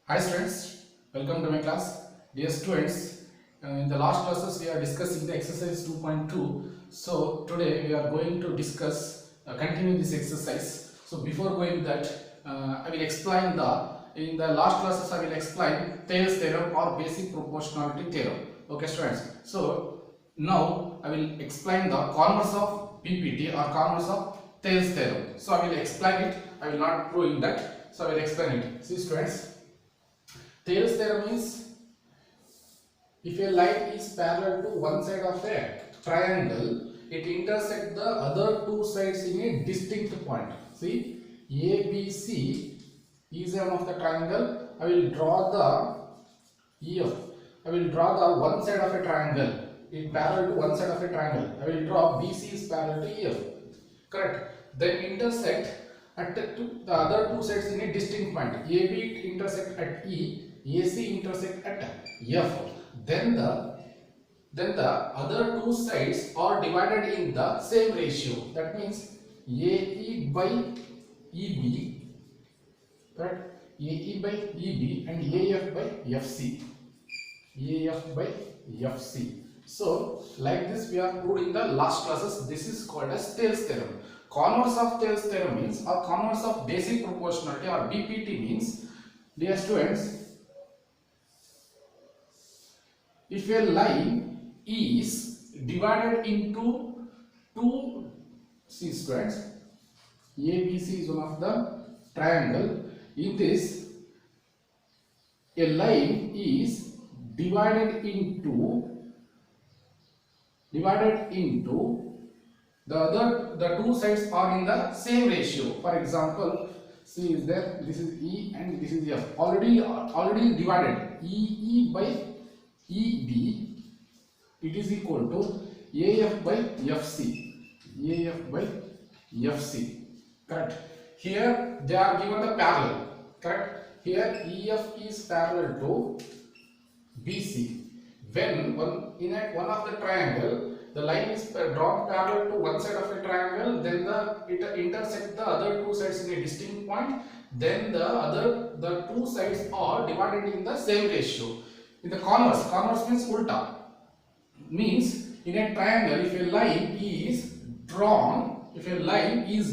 Hi students, welcome to my class. Dear students, in the last classes we are discussing the exercise 2.2. So today we are going to discuss, continue this exercise. So before going that, I will explain in the last classes I will explain Thales theorem or basic proportionality theorem. Okay students, so now I will explain the converse of PPT or converse of Thales theorem. So I will explain it, I will not prove in that. So I will explain it. See students, Thales theorem means if a line is parallel to one side of a triangle, it intersects the other two sides in a distinct point. See, ABC is one of the triangle. I will draw the EF. I will draw the one side of a triangle. It parallel to one side of a triangle. I will draw BC is parallel to EF. Correct. Then intersect at the other two sides in a distinct point. AB intersect at E. AC intersect at F. Then the other two sides are divided in the same ratio. That means AE by EB, correct? AE by EB and AF by FC. AF by FC. So like this we are proved in the last classes. This is called as Thales theorem. Converse of Thales theorem means, or converse of basic proportionality or BPT means, dear students, if a line is divided into two, see students, ABC is one of the triangle. In this, a line is divided into the two sides are in the same ratio. For example, see is there, this is E and this is F, already divided. EE by EB, it is equal to AF by FC. AF by FC. Correct. Here they are given the parallel. Correct. Here EF is parallel to BC. When one of the triangle, the line is drawn parallel to one side of a triangle, then it intersects the other two sides in a distinct point. Then the two sides are divided in the same ratio. In the converse means ulta. Means in a triangle, if a line is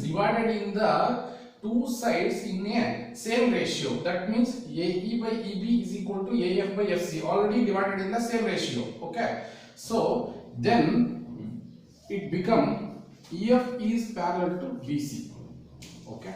divided in the two sides in a same ratio, that means AE by EB is equal to AF by FC, already divided in the same ratio. Okay, so then it become EF is parallel to BC. Okay,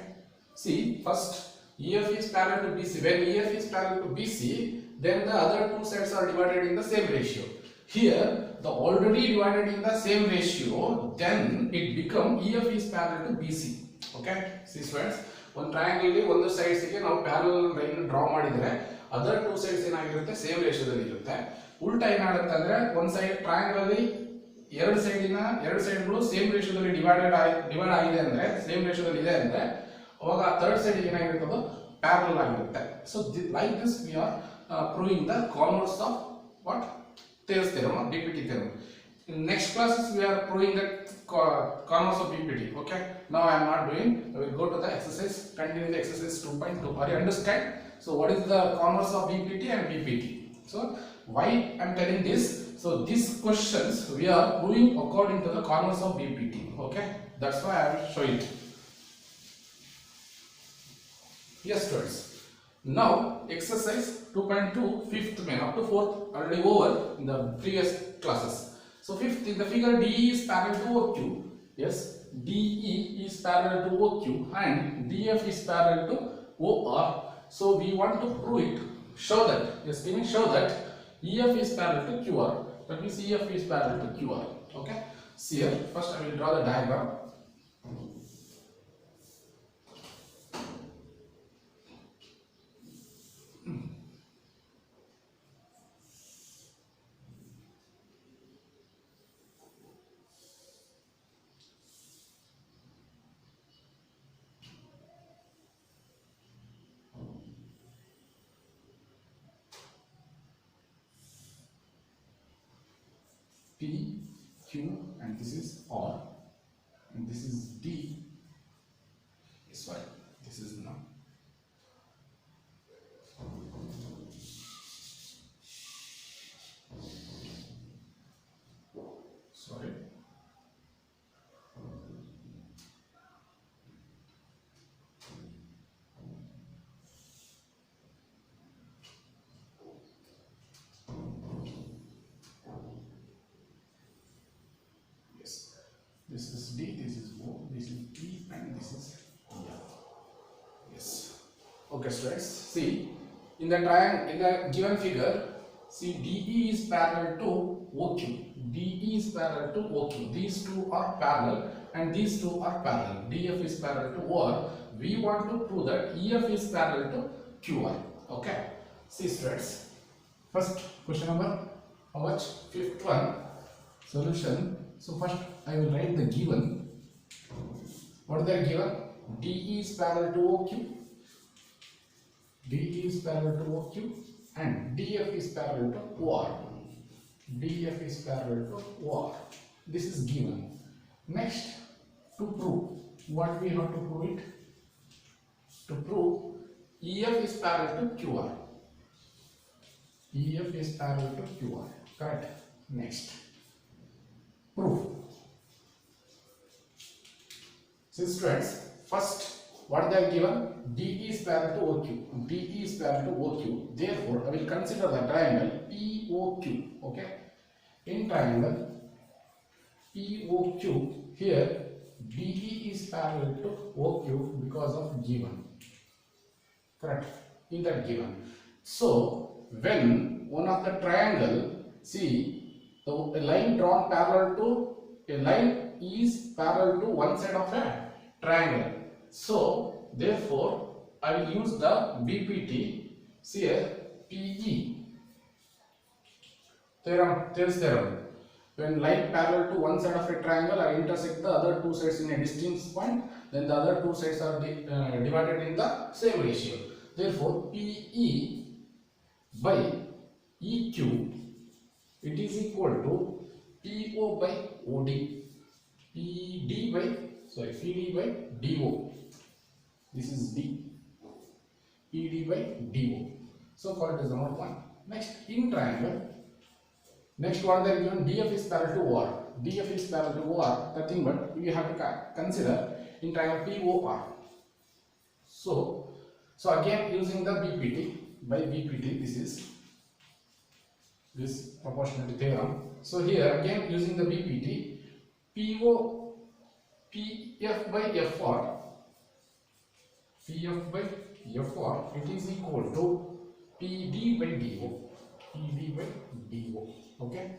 see first EF is parallel to BC. When EF is parallel to BC, then the other two sides are divided in the same ratio. Here the already divided in the same ratio, then it become EF is parallel to BC. Okay, see friends, one triangle ಗೆ ಒಂದು sides ಗೆ ನಾವು parallel line draw ಮಾಡಿದ್ರೆ other two sides ಏನಾಗಿರುತ್ತೆ, same ರೇಷಿಯೋದಲ್ಲಿ ಇರುತ್ತೆ. ಉಲ್ಟಾ ಏನಾಗುತ್ತೆ ಅಂದ್ರೆ ಒಂದು ಸೈಡ್ ಟ್ರಯಾಂಗಲ್ ಅಲ್ಲಿ ಎರಡು ಸೈಡ್ಗಳು ಸೇಮ್ ರೇಷಿಯೋದಲ್ಲಿ ಡಿವೈಡ್ ಆಗಿದೆ ಅಂದ್ರೆ, ಸೇಮ್ ರೇಷಿಯೋದಲ್ಲಿ ಇದೆ ಅಂದ್ರೆ, ಅವಾಗ ಥರ್ಡ್ ಸೈಡ್ ಏನಾಗಿರುತ್ತೆ, ಅದು ಪ್ಯಾರಲಲ್ ಆಗಿರುತ್ತೆ. So like this we are proving the converse of what? Thales theorem or BPT theorem. In next classes we are proving the converse of BPT. Okay, now I am not doing. I will go to the exercise, continue the exercise 2.2. Are you understand? So what is the converse of BPT and BPT? So why I am telling this? So these questions we are proving according to the converse of BPT. Okay, that's why I will show it. Yes students, now exercise 2.2 fifth main, up to fourth already over in the previous classes. So fifth, in the figure DE is parallel to OQ. Yes, DE is parallel to OQ and DF is parallel to OR. So we want to prove it, show that, yes, can you show that EF is parallel to QR. That means EF is parallel to QR. Okay, see here, first I will draw the diagram. P, Q, and this is R, and this is D. This one, this is now. This is D, this is O, this is P, and this is F. Yes. Okay, students. See, in the triangle, in the given figure, see DE is parallel to OQ. DE is parallel to OQ. These two are parallel, and these two are parallel. DF is parallel to OR. We want to prove that EF is parallel to QR. Okay. See, students. First question number. How much? Fifth one. Solution. So first I will write the given. What they are given? DE is parallel to OQ. DE is parallel to OQ and DF is parallel to OR. DF is parallel to OR. This is given. Next, to prove, what we have to prove it? To prove EF is parallel to QR. EF is parallel to QR. Correct. Next, proof. See, students, first what they are given? DE is parallel to OQ. DE is parallel to OQ. Therefore, I will consider the triangle POQ. Okay. In triangle POQ, here DE is parallel to OQ because of given. Correct. In that given. So, when one of the triangle, see, the line drawn parallel to a line is parallel to one side of a triangle. So, therefore, I will use the BPT. See here, PE theorem, Thales theorem. When line parallel to one side of a triangle, I intersect the other two sides in a distinct point, then the other two sides are divided in the same ratio. Therefore, PE by EQ, it is equal to PO by OD. PD by DO. This is D. PD by DO. So call it as number 1. Next, in triangle, next one they are given DF is parallel to OR. DF is parallel to OR, nothing but we have to consider in triangle POR. So again using the BPT, by BPT, this is this proportionality theorem. So here again using the BPT, PF by FR, PF by FR, it is equal to PD by DO. PD by DO. Okay.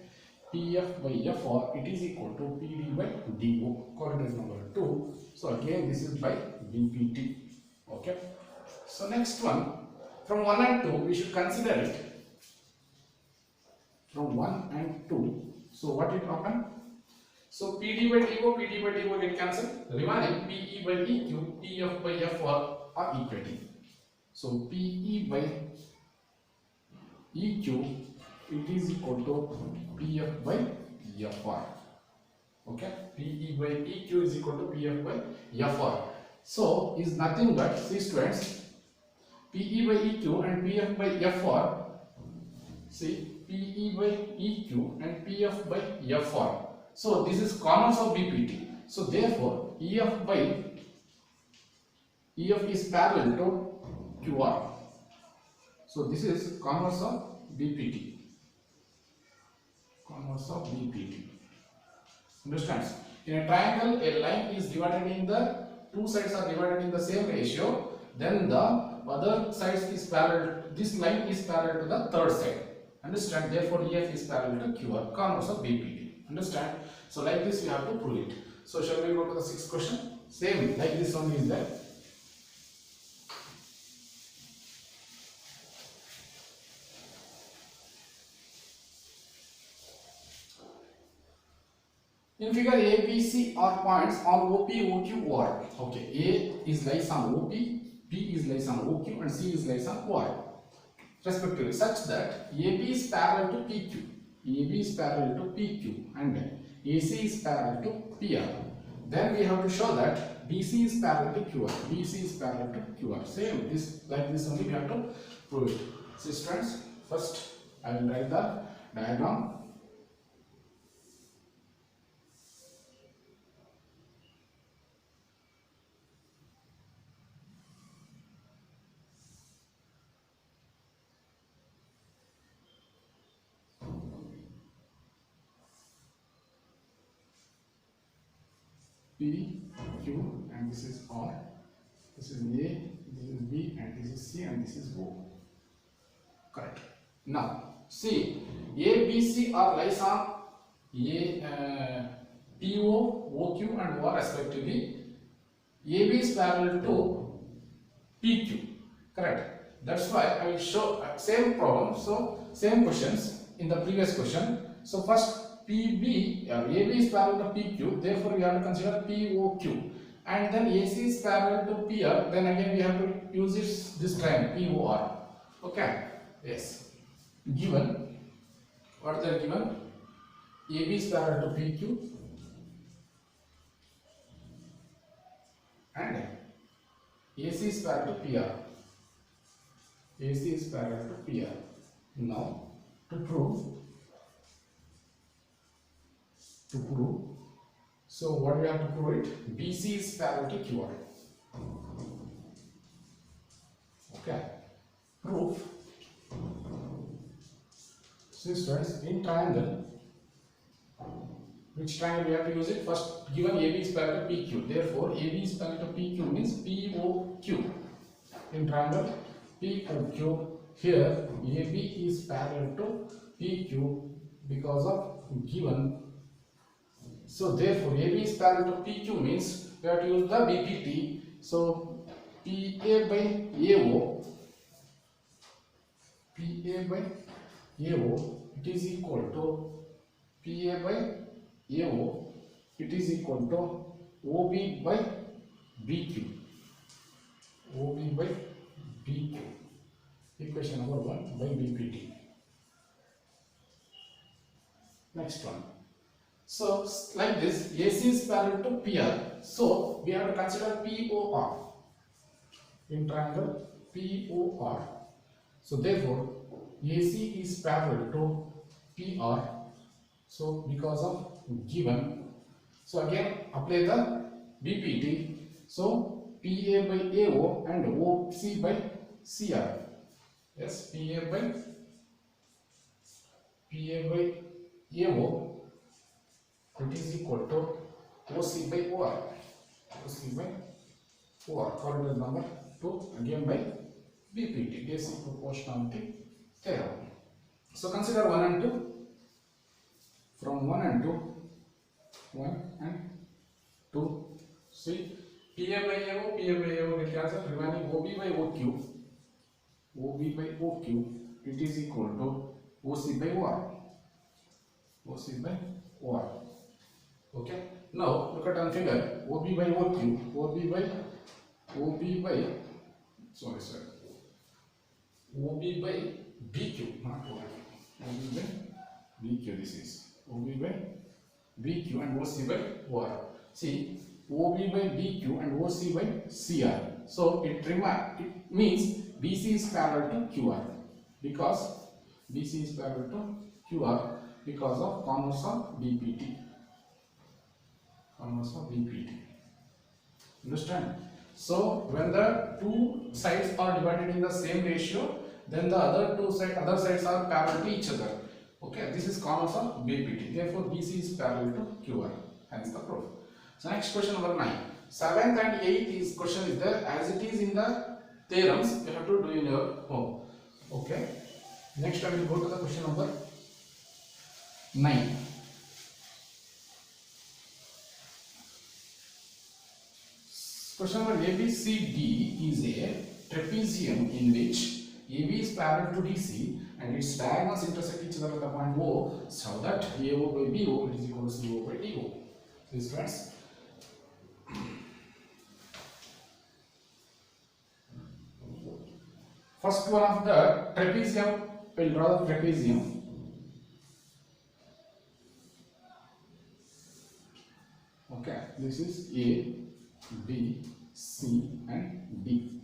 PF by FR, it is equal to PD by DO. Call it as number 2. So again this is by BPT. Okay. So next one, from 1 and 2 we should consider it. From 1 and 2. So what it happen? So PD by DO get cancelled. Remaining PE by EQ, PF by FR are equating. So PE by EQ, it is equal to PF by FR. Okay, PE by EQ is equal to PF by FR. So is nothing but, see students, PE by EQ and PF by FR. See, PE by EQ and PF by FR. So this is converse of BPT. So therefore EF is parallel to QR. So this is converse of BPT. Converse of BPT. Understands? In a triangle, a line is divided in the two sides are divided in the same ratio. Then the other sides is parallel. This line is parallel to the third side. Understand? Therefore, EF is parallel to QR. Converse of BPT. Understand? So like this, we have to prove it. So shall we go to the 6th question? Same like this only is there. In figure A, B, C are points on OP, OQ, OR. Okay, A is lies on OP, B is lies on OQ, and C is lies on OR, respectively, such that AB is parallel to PQ, AB is parallel to PQ, and AC is parallel to PR. Then we have to show that BC is parallel to QR, BC is parallel to QR. Same, this like this only we have to prove it. See students, first I will write the diagram. P, Q, and this is R. This is A, this is B, and this is C, and this is O. Correct. Now, see, A, B, C are lies on P, O, O, Q, and O respectively. AB is parallel to PQ. Correct. That's why I will show same problem. So same questions in the previous question. So first PB AB is parallel to PQ. Therefore we have to consider POQ. And then AC is parallel to PR. Then again we have to use this triangle POR. Okay. Yes. Given. What they are given? AB is parallel to PQ. And AC is parallel to PR. AC is parallel to PR. Now, to prove, so what we have to prove it? BC is parallel to QR. Okay. Proof. So students, in triangle, which triangle we have to use it? First, given AB is parallel to PQ. Therefore, AB is parallel to PQ means POQ. In triangle POQ, here AB is parallel to PQ because of given. So therefore, AB is parallel to PQ means we have to use the BPT. So PA by AO, it is equal to PA by AO, it is equal to OB by BQ. OB by BQ. Equation number 1 by BPT. Next one. So like this, AC is parallel to PR. So we have to consider POR in triangle POR. So therefore, AC is parallel to PR. So because of given, so again apply the BPT. So PA by AO and OC by CR. Yes, PA by AO, it is equal to OC by OR. OC by OR, coordinate number 2, again by BPT, basic proportionality theorem. So consider 1 and 2. From 1 and 2, 1 and 2. See, PA by AO get cancelled, remaining OB by OQ. OB by OQ, it is equal to OC by OR. OC by OR. Okay. Now look at one figure. OB by OQ. OB by OB by BQ, not OQ. OB by BQ. This is OB by BQ and OC by OR. See, OB by BQ and OC by CR. So it means BC is parallel to QR because BC is parallel to QR because of converse of BPT. Converse of BPT. Understand? So when the two sides are divided in the same ratio, then the other sides are parallel to each other. Okay, this is converse of BPT. Therefore, BC is parallel to QR. Hence the proof. So next question number 9. 7th and 8th question is there as it is in the theorems. You have to do in your home. Okay. Next I will go to the question number 9. Question number ABCD is a trapezium in which AB is parallel to DC and its diagonals intersect each other at the point O, so that AO by BO is equal to CO by DO. These friends. First one of the trapezium, we'll draw the trapezium. Okay, this is A, B, C and D.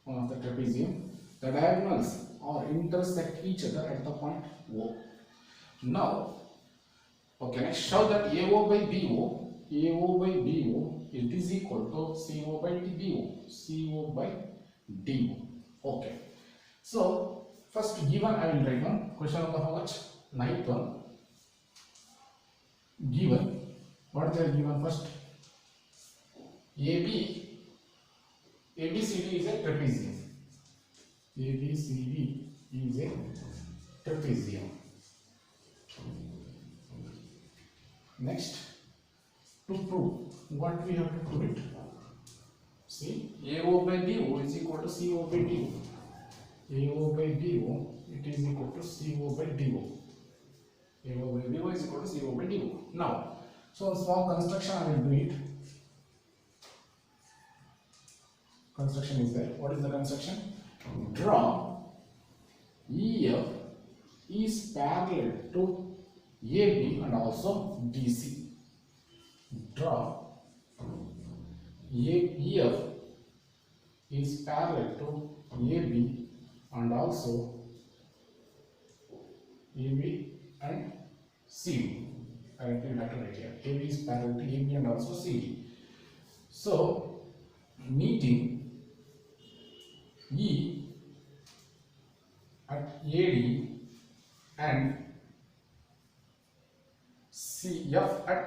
One of the trapezium. The diagonals are intersect each other at the point O. Now, okay, next show that AO by BO, it is equal to CO by DO, CO by DO. Okay. So, first given I will write down. Question number how much? 9th one. Given. What they are given first? AB, ABCD is a trapezium. ABCD is a trapezium. Next, to prove what we have to prove it. See, AO by BO is equal to CO by DO. AO by BO, it is equal to CO by DO. AO by BO is equal to CO by DO. Now, so small construction I will do it. Construction is there. What is the construction? Draw EF is parallel to AB and also DC. Draw EF is parallel to AB and also AB and CD. Currently we have to write here. AB is parallel to AB and also CD. So meeting E at AD and CF at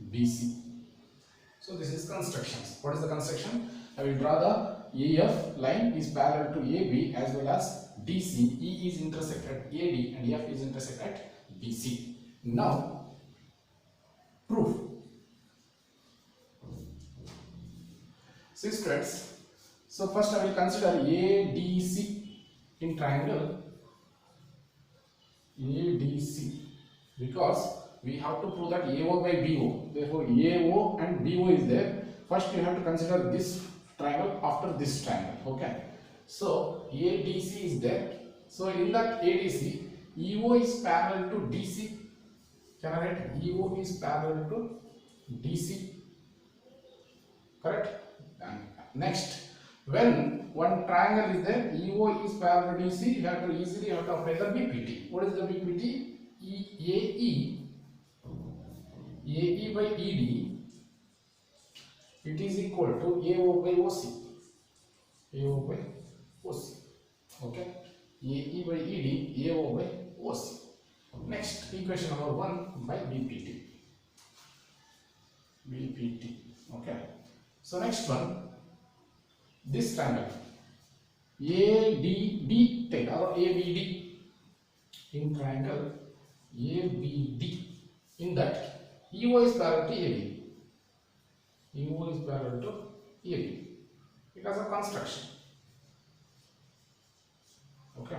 BC. So this is constructions. What is the construction? I will draw the AF line is parallel to AB as well as DC. E is intersect at AD and F is intersect at BC. Now proof. See students. So first I will consider ADC in triangle ADC because we have to prove that AO by BO. Therefore AO and BO is there. First you have to consider this triangle after this triangle. Okay. So ADC is there. So in that ADC, EO is parallel to DC. Can I write EO is parallel to DC? Correct? And next, when one triangle is there, EO is parallel to DC, you have to easily apply the BPT. What is the BPT? AE by ED, it is equal to AO by OC. AO by OC. Okay? AE by ED, AO by OC. Next, equation number 1 by BPT. BPT. Okay? So next one, this triangle ADD take or ABD in triangle ABD. In that EO is parallel to AB. EO is parallel to AB because of construction. Okay.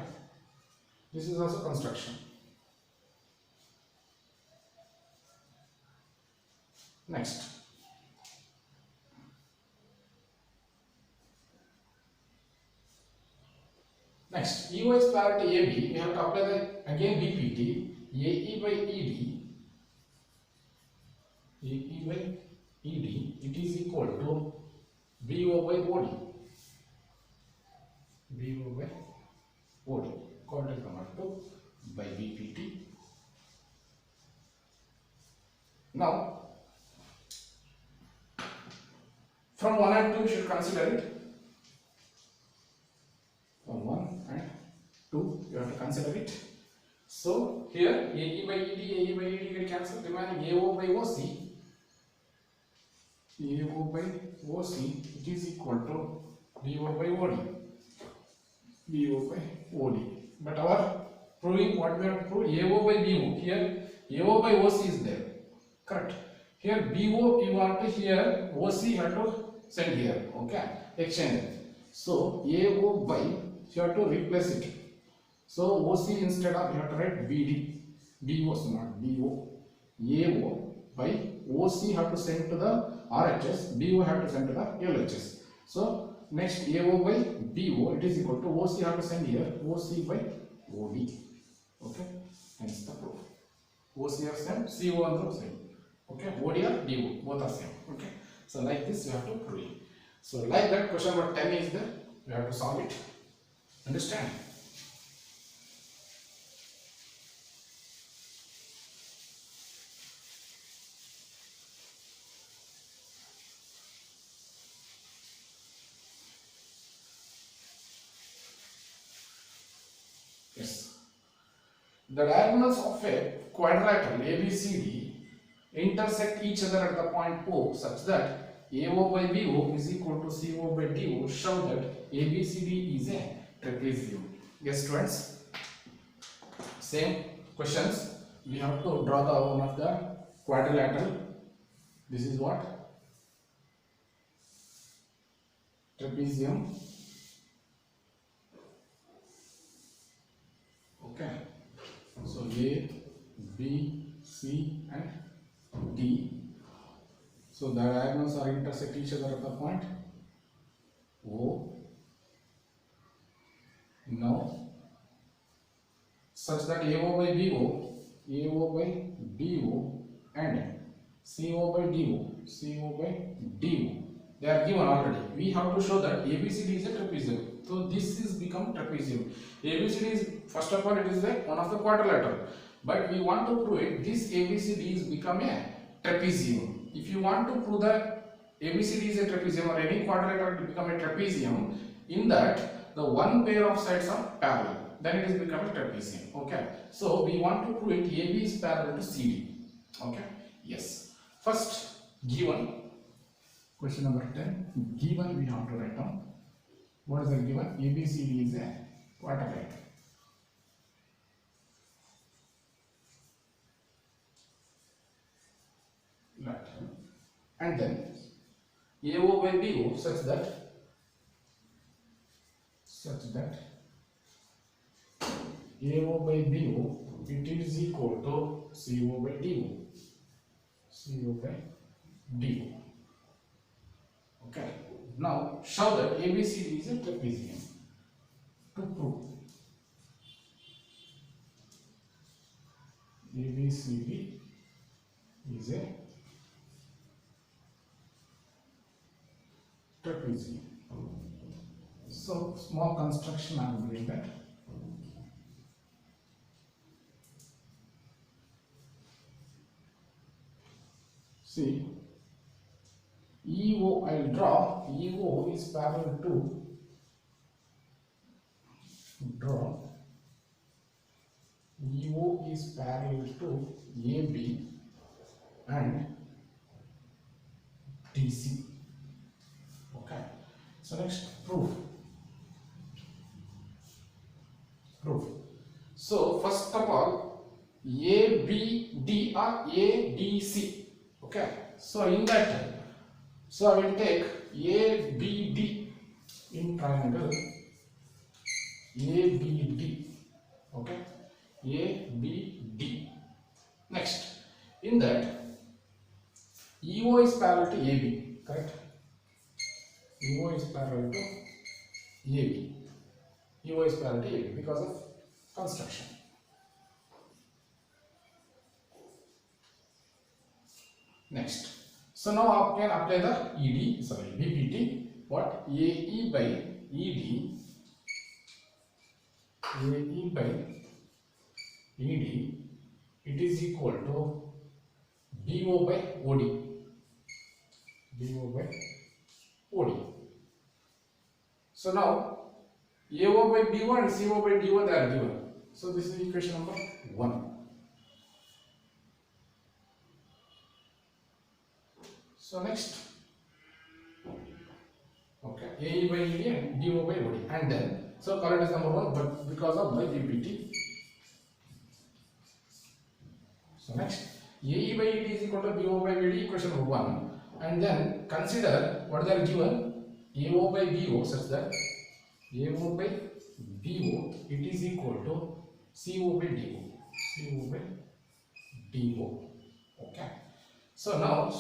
This is also construction. Next. Next, EO is parallel to AB. We have to apply the again BPT. AE by ED. AE by ED. It is equal to BO by OD. BO by OD. Contact number 2 by BPT. Now, from 1 and 2 you should consider it. From 1 and 2 you have to consider it. So here AE by ED get cancelled, remaining AO by OC. AO by OC, it is equal to BO by OD. BO by OD. But our proving what we have to prove, AO by BO. Here AO by OC is there. Correct. Here BO you want to here, OC you have to send here. Okay. Exchange it. So AO by you have to replace it. So OC instead of you have to write BD. BO, so not BO. AO by OC have to send to the RHS. BO have to send to the LHS. So next AO by BO, it is equal to OC have to send here. OC by OD. Okay. Hence the proof. OC have sent, CO and the same. Okay. OD or DO, both are same. Okay. So like this you have to prove it. So like that question number 10 is there. You have to solve it. Understand? Yes. The diagonals of a quadrilateral ABCD intersect each other at the point O such that AO by BO is equal to CO by DO, show that ABCD is a trapezium. Yes students, same questions. We have to draw the one of the quadrilateral. This is what? Trapezium. Okay. So A, B, C and D. So the diagonals are intersect each other at the point O. Now such that AO by BO, AO by BO and CO by DO, CO by DO, they are given already. We have to show that ABCD is a trapezium. So this is become trapezium. ABCD is, first of all, it is one of the quadrilateral. But we want to prove it, this ABCD is become a trapezium. If you want to prove that ABCD is a trapezium or any quadrilateral to become a trapezium, in that the one pair of sides are parallel, then it is become a trapezium. Okay. So we want to prove it AB is parallel to CD. Okay. Yes. First, given question number 10, given we have to write down. What is the given? ABCD is a quadrilateral. Right. And then AO by BO such that AO by BO it is equal to CO by DO. CO by DO. Okay. Now show that ABCD is a trapezium. To prove ABCD is a trapezium. So small construction I am doing that. See, EO I will draw. EO is parallel to EO is parallel to AB and DC. Okay. So next proof. So first of all, ABD or ADC. Okay. So in that, so I will take ABD in triangle ABD. Okay. ABD. Next, in that EO is parallel to AB. Correct. EO is parallel to AB. EO is parallel to AB because of construction. Next, so now I can apply the BPT. What? AE by ED, AE by ED, it is equal to BO by OD, BO by OD. So now AO by BO and CO by DO they are given. So this is equation number 1. So next, okay, AE by ED and DO by OD, and then so current is number 1, but because of my BPT. So next, AE by ED is equal to BO by BD, equation number 1, and then consider what they are given, AO by BO such that AO by BO it is equal to CO by DO, CO by DO. Okay. So now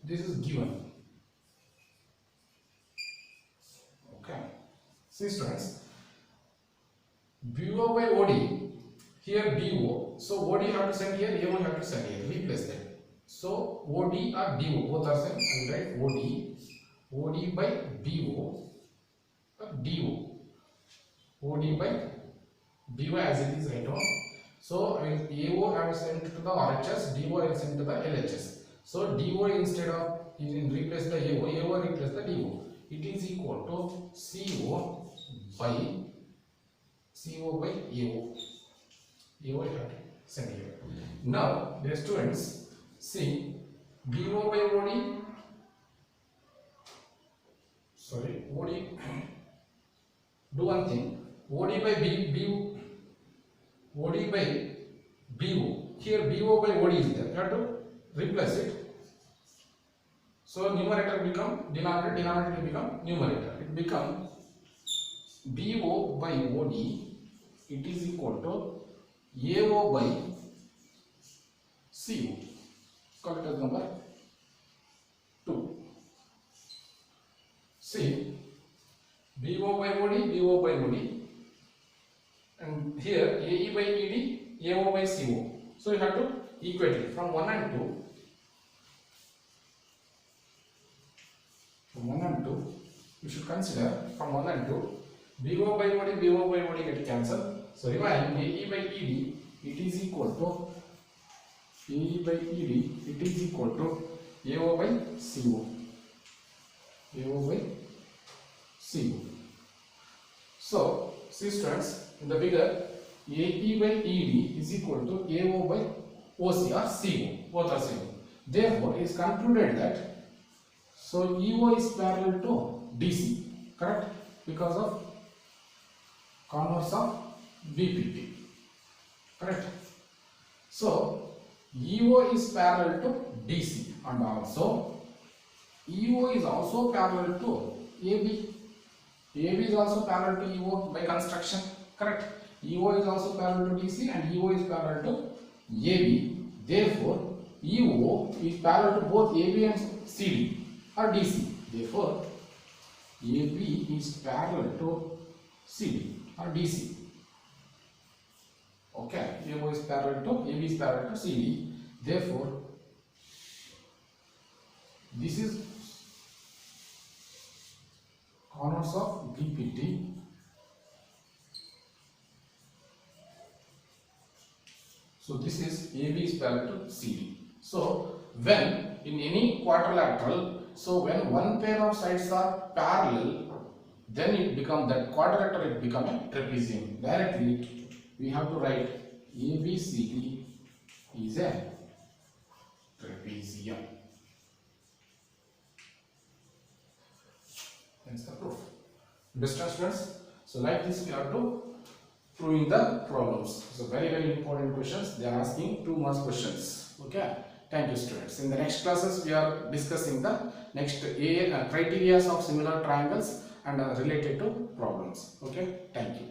this is given. Okay. See students, BO by OD, here BO, so OD have to send here, AO have to send here, replace them. So OD or DO, both are same. I will write OD by BO or DO. OD by BO as it is right now. So AO I will send to the RHS, DO I will send to the LHS. So DO instead of replace the AO, AO replace the DO. It is equal to CO by AO. AO I have to send here. Now, dear students, see BO by OD, sorry, OD, do one thing, OD by OD by BO, here BO by OD is there, you have to replace it. So numerator become denominator, denominator become numerator, it become BO by OD, it is equal to AO by CO, call it as number 2. See, BO by OD, BO by OD, and here AE by ED, AO by CO. So you have to equate it from 1 and 2. From 1 and 2, you should consider from 1 and 2, BO by OD, BO by OD get cancelled. So remind AE by ED, it is equal to AE by ED, it is equal to AO by CO. AO by CO. So, see students, in the figure, AE by ED is equal to AO by OC or CO, both are same. Therefore, it is concluded that, so EO is parallel to DC, correct? Because of converse of BPT, correct? So, EO is parallel to DC and also EO is also parallel to AB. AB is also parallel to EO by construction, correct? EO is also parallel to DC and EO is parallel to AB. Therefore, EO is parallel to both AB and CD or DC. Therefore, AB is parallel to CD or DC. Okay, AO is parallel to AB is parallel to CD. Therefore, this is converse of BPT. So this is AB is parallel to CD. So when in any quadrilateral, so when one pair of sides are parallel, then it become that quadrilateral, it become a trapezium. Directly we have to write ABCD is a trapezium. That's the proof. Understand students? So like this we have to proving the problems. So very important questions. They are asking 2 marks questions. Okay. Thank you students. In the next classes we are discussing the next criteria of similar triangles and related to problems. Okay. Thank you.